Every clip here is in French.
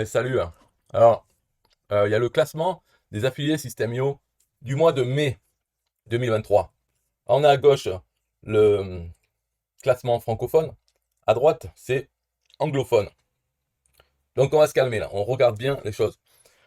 Salut, hein. Alors, il y a le classement des affiliés Systemio du mois de mai 2023. On a à gauche le classement francophone. À droite, c'est anglophone. Donc on va se calmer là. On regarde bien les choses.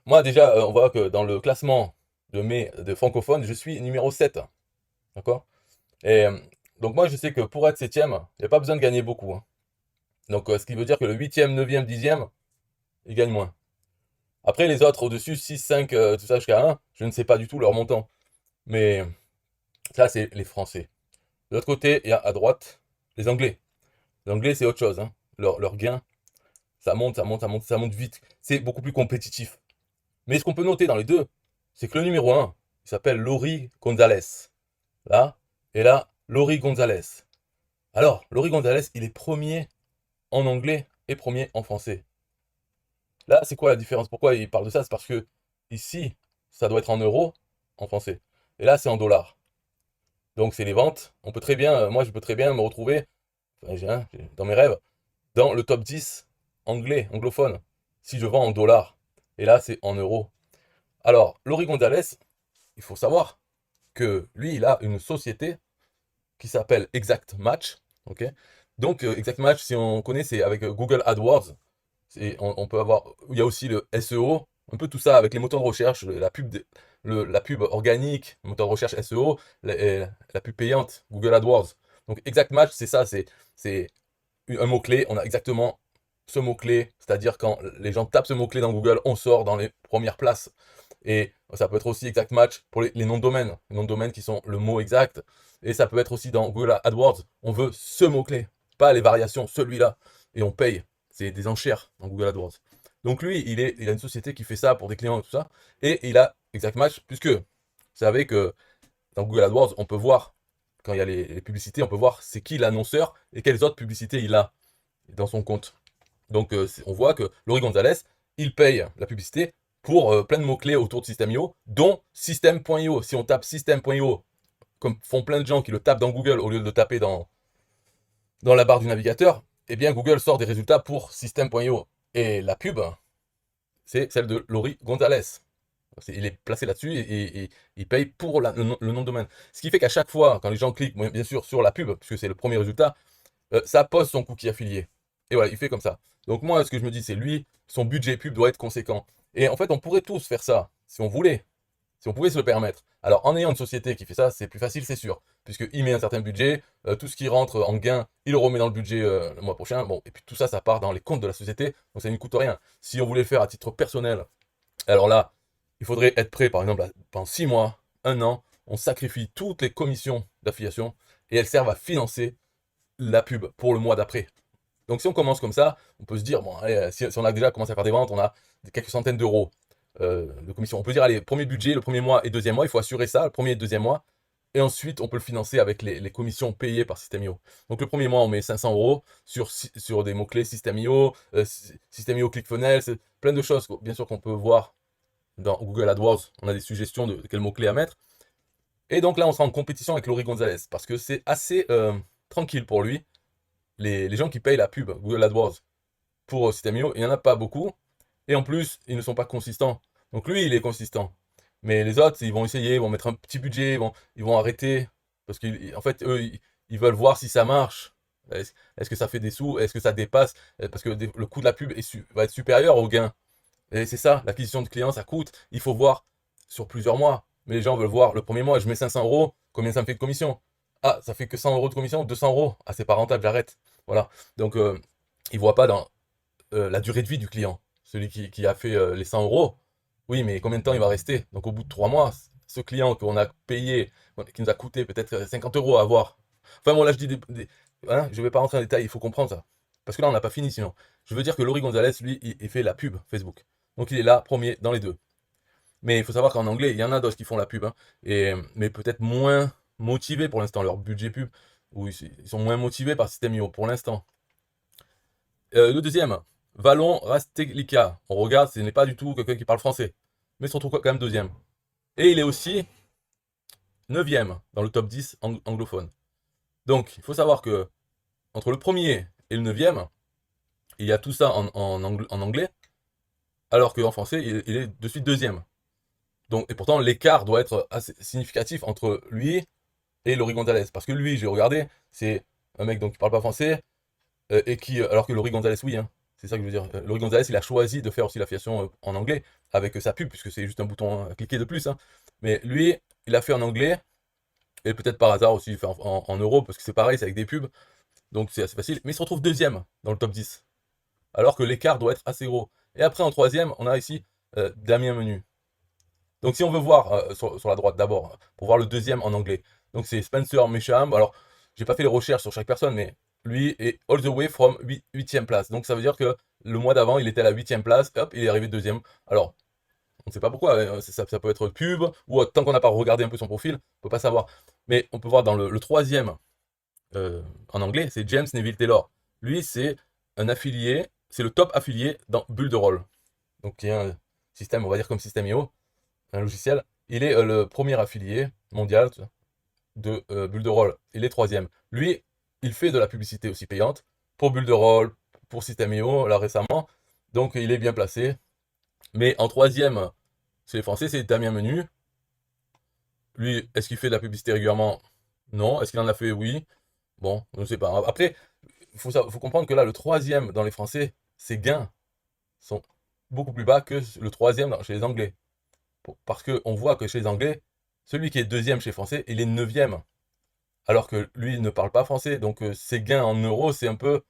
Moi déjà, on voit que dans le classement de mai de francophone, je suis numéro 7. D'accord. Et donc moi, je sais que pour être septième, il n'y a pas besoin de gagner beaucoup, hein. Donc ce qui veut dire que le huitième, neuvième, dixième, ils gagnent moins. Après, les autres au-dessus, 6, 5, tout ça jusqu'à 1, je ne sais pas du tout leur montant. Mais ça, c'est les Français. De l'autre côté, il y a à droite les Anglais. Les Anglais, c'est autre chose, hein. Leur gain, ça monte, ça monte, ça monte, ça monte vite. C'est beaucoup plus compétitif. Mais ce qu'on peut noter dans les deux, c'est que le numéro un, il s'appelle Laurie Gonzalez. Là, et là, Laurie Gonzalez. Alors, Laurie Gonzalez, il est premier en anglais et premier en français. Là, c'est quoi la différence? Pourquoi il parle de ça? C'est parce que ici, ça doit être en euros, en français. Et là, c'est en dollars. Donc, c'est les ventes. On peut très bien, moi, je peux très bien me retrouver, enfin, dans mes rêves, dans le top 10 anglais, anglophone, si je vends en dollars. Et là, c'est en euros. Alors, Laurie Gonzalez, il faut savoir que lui, il a une société qui s'appelle Exact Match. Ok. Donc, Exact Match, si on connaît, c'est avec Google AdWords. On peut avoir, il y a aussi le SEO, un peu tout ça avec les moteurs de recherche, la pub organique, le moteur de recherche SEO, la pub payante, Google AdWords. Donc Exact Match, c'est ça, c'est un mot-clé, on a exactement ce mot-clé, c'est-à-dire quand les gens tapent ce mot-clé dans Google, on sort dans les premières places. Et ça peut être aussi Exact Match pour les noms de domaine, les noms de domaine qui sont le mot exact. Et ça peut être aussi dans Google AdWords, on veut ce mot-clé, pas les variations, celui-là. Et on paye, c'est des enchères dans Google AdWords. Donc lui, il a une société qui fait ça pour des clients et tout ça. Et il a Exact Match, puisque vous savez que dans Google AdWords, on peut voir, quand il y a les publicités, on peut voir c'est qui l'annonceur et quelles autres publicités il a dans son compte. Donc on voit que Laurie Gonzalez, il paye la publicité pour plein de mots-clés autour de System.io, dont System.io. Si on tape System.io, comme font plein de gens qui le tapent dans Google au lieu de le taper dans la barre du navigateur, eh bien Google sort des résultats pour System.io. Et la pub, c'est celle de Laurie Gonzalez. Il est placé là-dessus et il paye pour le nom de domaine. Ce qui fait qu'à chaque fois, quand les gens cliquent, bien sûr, sur la pub, puisque c'est le premier résultat, ça pose son cookie affilié. Et voilà, il fait comme ça. Donc moi, ce que je me dis, c'est lui, son budget pub doit être conséquent. Et en fait, on pourrait tous faire ça, si on voulait, si on pouvait se le permettre. Alors, en ayant une société qui fait ça, c'est plus facile, c'est sûr, puisqu'il met un certain budget, tout ce qui rentre en gain, il le remet dans le budget le mois prochain. Bon, et puis tout ça, ça part dans les comptes de la société, donc ça ne coûte rien. Si on voulait le faire à titre personnel, alors là, il faudrait être prêt, par exemple, pendant 6 mois, un an, on sacrifie toutes les commissions d'affiliation et elles servent à financer la pub pour le mois d'après. Donc si on commence comme ça, on peut se dire, bon, allez, si on a déjà commencé à faire des ventes, on a quelques centaines d'euros de commission. On peut dire, allez, premier budget, le premier mois et deuxième mois, il faut assurer ça, le premier et deuxième mois. Et ensuite, on peut le financer avec les commissions payées par System.io. Donc le premier mois, on met 500 euros sur des mots-clés System.io, System.io ClickFunnels, plein de choses, bien sûr, qu'on peut voir dans Google AdWords. On a des suggestions de quels mots-clés à mettre. Et donc là, on sera en compétition avec Laurie Gonzalez, parce que c'est assez tranquille pour lui. Les gens qui payent la pub Google AdWords pour System.io, il n'y en a pas beaucoup. Et en plus, ils ne sont pas consistants. Donc lui, il est consistant. Mais les autres, ils vont essayer, ils vont mettre un petit budget, ils vont arrêter. Parce qu'en fait, eux, ils veulent voir si ça marche. Est-ce que ça fait des sous? Est-ce que ça dépasse? Parce que le coût de la pub va être supérieur au gain. Et c'est ça, l'acquisition de clients, ça coûte. Il faut voir sur plusieurs mois. Mais les gens veulent voir le premier mois, je mets 500 euros, combien ça me fait de commission? Ah, ça fait que 100 euros de commission, 200 euros. Ah, c'est pas rentable, j'arrête. Voilà. Donc, ils ne voient pas dans la durée de vie du client. Celui qui a fait les 100 euros, oui, mais combien de temps il va rester? Donc, au bout de 3 mois, ce client qu'on a payé, qui nous a coûté peut-être 50 euros à avoir. Enfin, bon, là, je dis hein, je ne vais pas rentrer en détail, il faut comprendre ça. Parce que là, on n'a pas fini sinon. Je veux dire que Laurie Gonzalez, lui, il fait la pub Facebook. Donc, il est là, premier, dans les deux. Mais il faut savoir qu'en anglais, il y en a d'autres qui font la pub, hein, mais peut-être moins motivés pour l'instant. Leur budget pub, ou ils sont moins motivés par System.io pour l'instant. Le deuxième, Valon Rastelica. On regarde, ce n'est pas du tout quelqu'un qui parle français, mais il se retrouve quand même deuxième. Et il est aussi neuvième dans le top 10 anglophone. Donc, il faut savoir que entre le premier et le neuvième, il y a tout ça en anglais. alors qu'en français, il est de suite deuxième. Donc, et pourtant, l'écart doit être assez significatif entre lui et Laurie Gonzalez. Parce que lui, j'ai regardé, c'est un mec donc, qui parle pas français, et qui, alors que Laurie Gonzalez, oui, hein, c'est ça que je veux dire. Laurie Gonzalez, il a choisi de faire aussi l'affiliation en anglais, avec sa pub, puisque c'est juste un bouton à cliquer de plus. Hein. Mais lui, il a fait en anglais, et peut-être par hasard aussi, il fait en euros, parce que c'est pareil, c'est avec des pubs, donc c'est assez facile. Mais il se retrouve deuxième dans le top 10, alors que l'écart doit être assez gros. Et après, en troisième, on a ici Damien Menu. Donc si on veut voir sur la droite d'abord, pour voir le deuxième en anglais. Donc c'est Spencer Mesham. Alors, j'ai pas fait les recherches sur chaque personne, mais lui est all the way from 8e place. Donc ça veut dire que le mois d'avant, il était à la 8e place, hop, il est arrivé deuxième. Alors, on ne sait pas pourquoi, hein, ça peut être pub, ou tant qu'on n'a pas regardé un peu son profil, on peut pas savoir. Mais on peut voir dans le troisième en anglais, c'est James Neville Taylor. Lui, c'est un affilié, c'est le top affilié dans Bull de Roll. Donc qui est un système, on va dire comme System.io, un logiciel. Il est le premier affilié mondial de Bulle de Roll. Il est troisième. Lui, il fait de la publicité aussi payante pour Bulle de Roll, pour System.io, là récemment. Donc il est bien placé. Mais en troisième, chez les Français, c'est Damien Menu. Lui, est-ce qu'il fait de la publicité régulièrement? Non. Est-ce qu'il en a fait? Oui. Bon, je ne sais pas. Après, faut comprendre que là, le troisième dans les Français, ses gains sont beaucoup plus bas que le troisième chez les Anglais. Parce qu'on voit que chez les Anglais, celui qui est deuxième chez les Français, il est neuvième. Alors que lui, il ne parle pas français. Donc ses gains en euros, c'est un peu.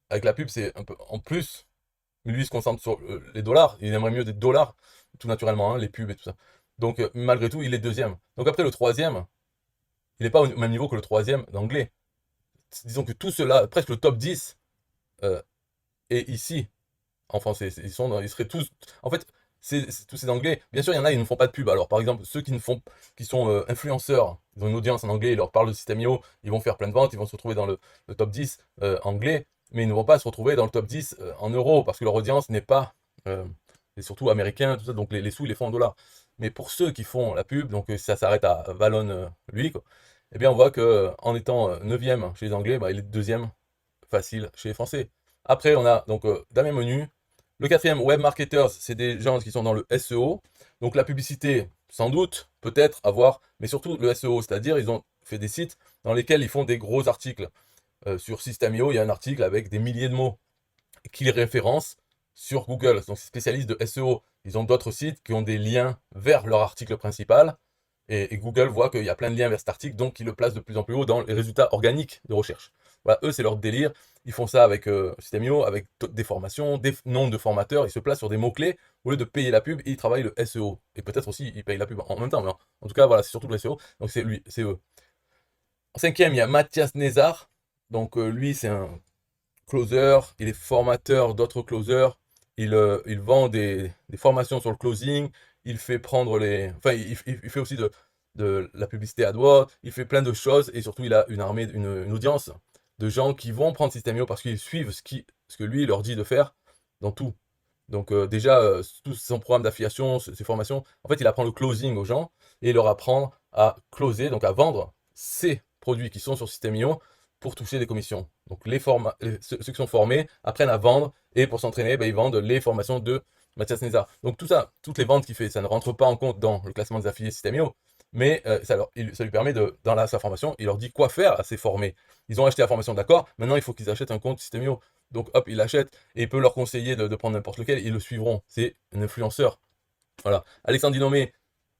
Avec la pub, c'est un peu en plus. Mais lui, il se concentre sur les dollars. Il aimerait mieux des dollars, tout naturellement, hein, les pubs et tout ça. Donc malgré tout, il est deuxième. Donc après, le troisième, il n'est pas au même niveau que le troisième d'anglais. Disons que tout cela, presque le top 10, euh, est ici, en français. Ils seraient tous. En fait, tous ces Anglais, bien sûr, il y en a, ils ne font pas de pub. Alors, par exemple, ceux qui sont influenceurs, ils ont une audience en anglais, ils leur parlent de System.io, ils vont faire plein de ventes, ils vont se retrouver dans le top 10 anglais, mais ils ne vont pas se retrouver dans le top 10 en euros, parce que leur audience n'est pas, et surtout américain, tout ça, donc les sous, ils les font en dollars. Mais pour ceux qui font la pub, donc ça s'arrête à Valon, lui, quoi, eh bien, on voit que en étant 9e chez les Anglais, bah, il est deuxième facile chez les Français. Après, on a donc Damien Menu. Le quatrième, web marketers, c'est des gens qui sont dans le SEO. Donc la publicité, sans doute, peut-être, à voir, mais surtout le SEO, c'est-à-dire ils ont fait des sites dans lesquels ils font des gros articles. Sur System.io, il y a un article avec des milliers de mots qu'ils référencent sur Google. Donc c'est spécialiste de SEO. Ils ont d'autres sites qui ont des liens vers leur article principal. Et Google voit qu'il y a plein de liens vers cet article, donc ils le placent de plus en plus haut dans les résultats organiques de recherche. Voilà, eux, c'est leur délire. Ils font ça avec System.io, avec des formations, des noms de formateurs. Ils se placent sur des mots-clés. Au lieu de payer la pub, ils travaillent le SEO. Et peut-être aussi, ils payent la pub en même temps. Mais en tout cas, voilà, c'est surtout le SEO. Donc c'est lui, c'est eux. En cinquième, il y a Mathias Nezar. Donc lui, c'est un closer. Il est formateur d'autres closers. Il vend des formations sur le closing. Il fait prendre les. Enfin, il fait aussi de la publicité AdWords. Il fait plein de choses. Et surtout, il a une armée, une audience de gens qui vont prendre System.io parce qu'ils suivent ce que lui leur dit de faire dans tout. Donc déjà, tout son programme d'affiliation, ses formations, en fait, il apprend le closing aux gens et il leur apprend à closer, donc à vendre ces produits qui sont sur System.io pour toucher des commissions. Donc ceux qui sont formés apprennent à vendre et pour s'entraîner, ben, ils vendent les formations de Mathias Nezar. Donc tout ça, toutes les ventes qu'il fait, ça ne rentre pas en compte dans le classement des affiliés System.io, mais ça lui permet dans sa formation, il leur dit quoi faire à ces formés. Ils ont acheté la formation, d'accord, maintenant il faut qu'ils achètent un compte System.io. Donc hop, il achète et il peut leur conseiller de prendre n'importe lequel, ils le suivront. C'est un influenceur. Voilà. Alexandre Dinomé,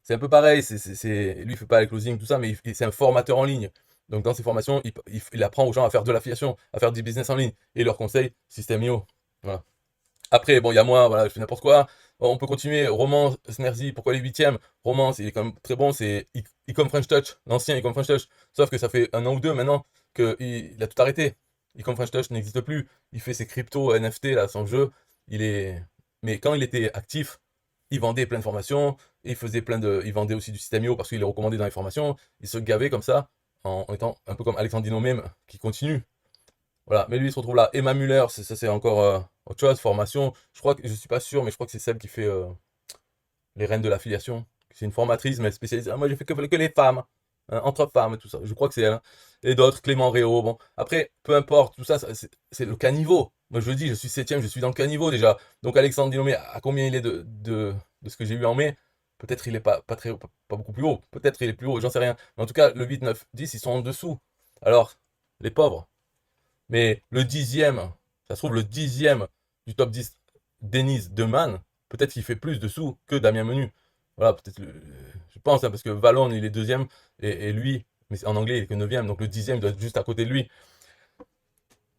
c'est un peu pareil, lui il fait pas les closing, tout ça, mais c'est un formateur en ligne. Donc dans ses formations, il apprend aux gens à faire de l'affiliation, à faire du business en ligne, et il leur conseille System.io. Voilà. Après, bon, il y a moi, voilà, je fais n'importe quoi. Bon, on peut continuer. Roman Snerzi, pourquoi les huitièmes? Roman, il est quand même très bon, c'est Ecom French Touch, l'ancien Ecom French Touch. Sauf que ça fait un an ou deux maintenant qu'il a tout arrêté. Ecom French Touch n'existe plus. Il fait ses crypto NFT, là, son jeu. Mais quand il était actif, il vendait plein de formations, il vendait aussi du System.io parce qu'il est recommandé dans les formations. Il se gavait comme ça, en étant un peu comme Alexandre Dino même, qui continue. Voilà, mais lui il se retrouve là. Emma Muller, ça c'est encore autre chose, formation. Je crois que je suis pas sûr, mais je crois que c'est celle qui fait les reines de l'affiliation. C'est une formatrice, mais spécialisée. Ah, moi j'ai fait que les femmes, hein, entre femmes et tout ça. Je crois que c'est elle. Hein. Et d'autres, Clément Réau. Bon, après, peu importe, tout ça, c'est le caniveau. Moi, je le dis, je suis septième, je suis dans le caniveau déjà. Donc, Alexandre Dilomé, à combien il est de ce que j'ai eu en mai? Peut-être il est pas beaucoup plus haut. Peut-être il est plus haut, j'en sais rien. Mais en tout cas, le 8, 9, 10, ils sont en dessous. Alors, les pauvres. Mais le dixième, ça se trouve, le dixième du top 10, Denis Deman, peut-être qu'il fait plus de sous que Damien Menu. Voilà, peut-être, je pense, hein, parce que Valon, il est deuxième, et lui, mais en anglais, il est que neuvième, donc le dixième doit être juste à côté de lui.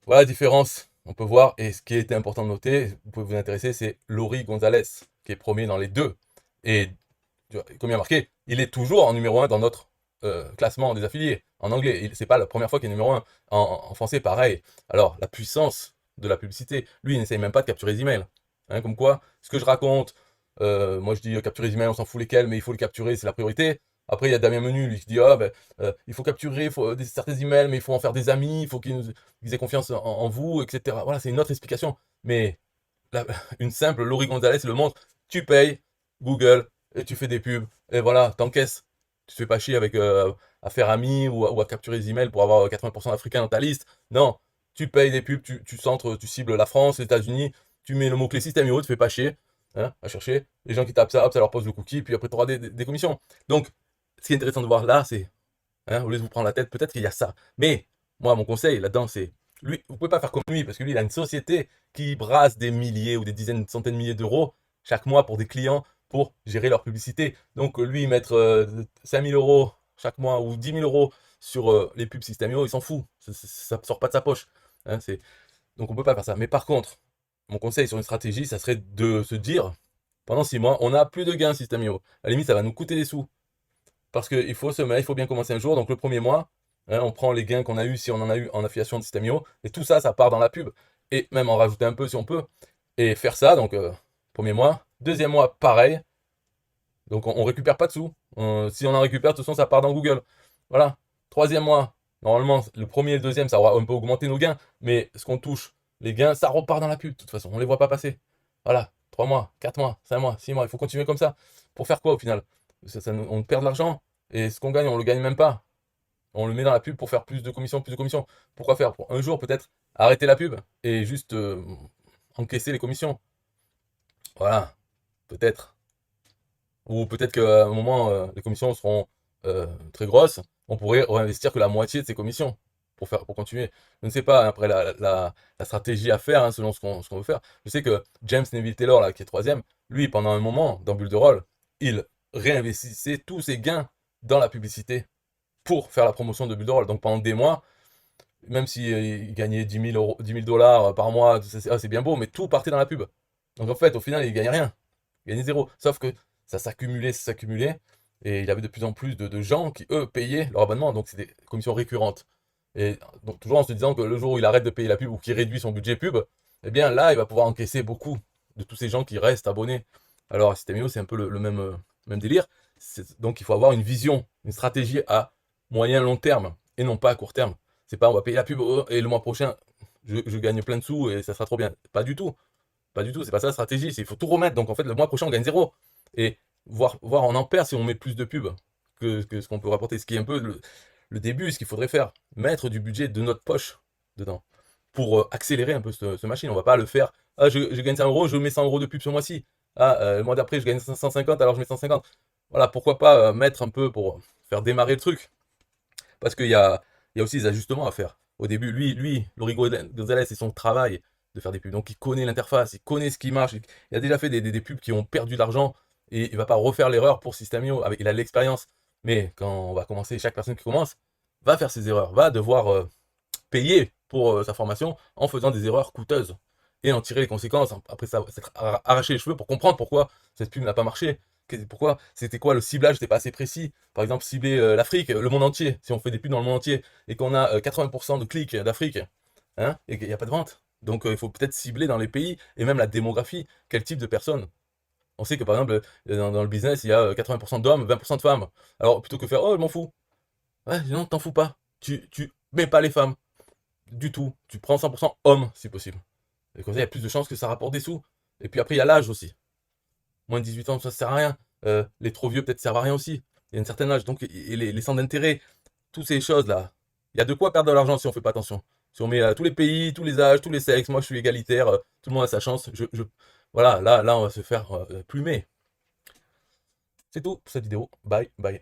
Voilà la différence, on peut voir. Et ce qui était important de noter, vous pouvez vous intéresser, c'est Laurie Gonzalez, qui est premier dans les deux. Et comme il a marqué, il est toujours en numéro un dans notre classement des affiliés, en anglais. C'est pas la première fois qu'il est numéro un. En français, pareil. Alors, la puissance de la publicité, lui, il n'essaye même pas de capturer les emails. Hein, comme quoi, ce que je raconte, moi je dis capturer les emails, on s'en fout lesquels, mais il faut les capturer, c'est la priorité. Après, il y a Damien Menu, lui, qui dit ah, ben, il faut capturer certains emails, mais il faut en faire des amis, il faut qu'ils aient confiance en vous, etc. Voilà, c'est une autre explication. Mais une simple, Laurie Gonzalez le montre, tu payes Google et tu fais des pubs, et voilà, t'encaisses. Tu te fais pas chier avec à faire ami ou à capturer des emails pour avoir 80% d'Africains dans ta liste. Non, tu payes des pubs, tu centres, tu cibles la France, les États-Unis, tu mets le mot-clé système IO, tu te fais pas chier hein, à chercher. Les gens qui tapent ça, hop, ça leur pose le cookie, puis après tu auras des commissions. Donc, ce qui est intéressant de voir là, c'est, hein, au lieu de vous prendre la tête, peut-être qu'il y a ça. Mais, moi, mon conseil là-dedans, c'est, lui, vous pouvez pas faire comme lui, parce que lui, il a une société qui brasse des milliers ou des dizaines, centaines de milliers d'euros chaque mois pour des clients pour gérer leur publicité. Donc, lui, mettre 5 000 euros chaque mois ou 10 000 euros sur les pubs Systemio, il s'en fout. Ça ne sort pas de sa poche. Hein, donc, on peut pas faire ça. Mais par contre, mon conseil sur une stratégie, ça serait de se dire, pendant 6 mois, on n'a plus de gains Systemio. À la limite, ça va nous coûter des sous. Parce qu'il faut se mettre, il faut bien commencer un jour. Donc le premier mois, hein, on prend les gains qu'on a eu si on en a eu en affiliation de Systemio. Et tout ça, ça part dans la pub. Et même en rajouter un peu si on peut. Et faire ça, donc premier mois. Deuxième mois, pareil. Donc on récupère pas de sous. Si on en récupère, de toute façon, ça part dans Google. Voilà. Troisième mois, normalement, le premier et le deuxième, ça aura un peu augmenté nos gains. Mais ce qu'on touche, les gains, ça repart dans la pub. De toute façon, on les voit pas passer. Voilà. 3 mois, 4 mois, 5 mois, 6 mois. Il faut continuer comme ça. Pour faire quoi au final? On perd de l'argent. Et ce qu'on gagne, on le gagne même pas. On le met dans la pub pour faire plus de commissions, plus de commissions. Pourquoi faire? Pour un jour peut-être arrêter la pub et juste encaisser les commissions. Voilà, peut-être. Ou peut-être qu'à un moment, les commissions seront très grosses. On pourrait réinvestir que la moitié de ces commissions pour continuer. Je ne sais pas, après la stratégie à faire, hein, selon ce qu'on veut faire. Je sais que James Neville Taylor, là, qui est troisième, lui, pendant un moment, dans Bulle de Rôle, il réinvestissait tous ses gains dans la publicité pour faire la promotion de Bulle de Rôle. Donc pendant des mois, même s'il gagnait 10 000 euros, 10 000 dollars par mois, c'est bien beau, mais tout partait dans la pub. Donc en fait, au final, il gagnait rien. Il gagnait zéro. Sauf que ça s'accumulait, et il y avait de plus en plus de gens qui, eux, payaient leur abonnement. Donc c'est des commissions récurrentes. Et donc toujours en se disant que le jour où il arrête de payer la pub ou qu'il réduit son budget pub, eh bien là, il va pouvoir encaisser beaucoup de tous ces gens qui restent abonnés. Alors à Systemio, c'est un peu le même délire. Donc il faut avoir une vision, une stratégie à moyen long terme et non pas à court terme. C'est pas on va payer la pub et le mois prochain, je gagne plein de sous et ça sera trop bien. Pas du tout. Pas du tout, c'est pas ça la stratégie. Il faut tout remettre. Donc en fait, le mois prochain, on gagne zéro. Et voir on en perd si on met plus de pubs que ce qu'on peut rapporter. Ce qui est un peu le début, ce qu'il faudrait faire. Mettre du budget de notre poche dedans. Pour accélérer un peu ce machine. On va pas le faire. Ah, je gagne 100 euros, je mets 100 euros de pub ce mois-ci. Ah, le mois d'après, je gagne 150, alors je mets 150. Voilà, pourquoi pas mettre un peu pour faire démarrer le truc. Parce qu'il y a aussi des ajustements à faire. Au début, Laurie Gonzalez, c'est son travail de faire des pubs. Donc il connaît l'interface, il connaît ce qui marche. Il a déjà fait des pubs qui ont perdu de l'argent et il va pas refaire l'erreur pour Systemio. Il a l'expérience. Mais quand on va commencer, chaque personne qui commence va faire ses erreurs, va devoir payer pour sa formation en faisant des erreurs coûteuses et en tirer les conséquences. Après ça, s'être arraché les cheveux pour comprendre pourquoi cette pub n'a pas marché. Pourquoi c'était quoi le ciblage, c'était pas assez précis. Par exemple, cibler l'Afrique, le monde entier. Si on fait des pubs dans le monde entier et qu'on a 80% de clics d'Afrique, hein, et qu'il n'y a pas de vente. Donc il faut peut-être cibler dans les pays et même la démographie, quel type de personnes. On sait que par exemple, dans le business, il y a 80% d'hommes, 20% de femmes. Alors plutôt que faire oh, je m'en fous. Ouais, non, t'en fous pas. Tu mets pas les femmes du tout. Tu prends 100% hommes si possible. Et comme ça, il y a plus de chances que ça rapporte des sous. Et puis après, il y a l'âge aussi. Moins de 18 ans, ça sert à rien. Les trop vieux, peut-être, servent à rien aussi. Il y a un certain âge. Donc, et les centres d'intérêt, toutes ces choses-là. Il y a de quoi perdre de l'argent si on fait pas attention. Si on met tous les pays, tous les âges, tous les sexes, moi je suis égalitaire, tout le monde a sa chance, voilà, là on va se faire plumer. C'est tout pour cette vidéo. Bye, bye.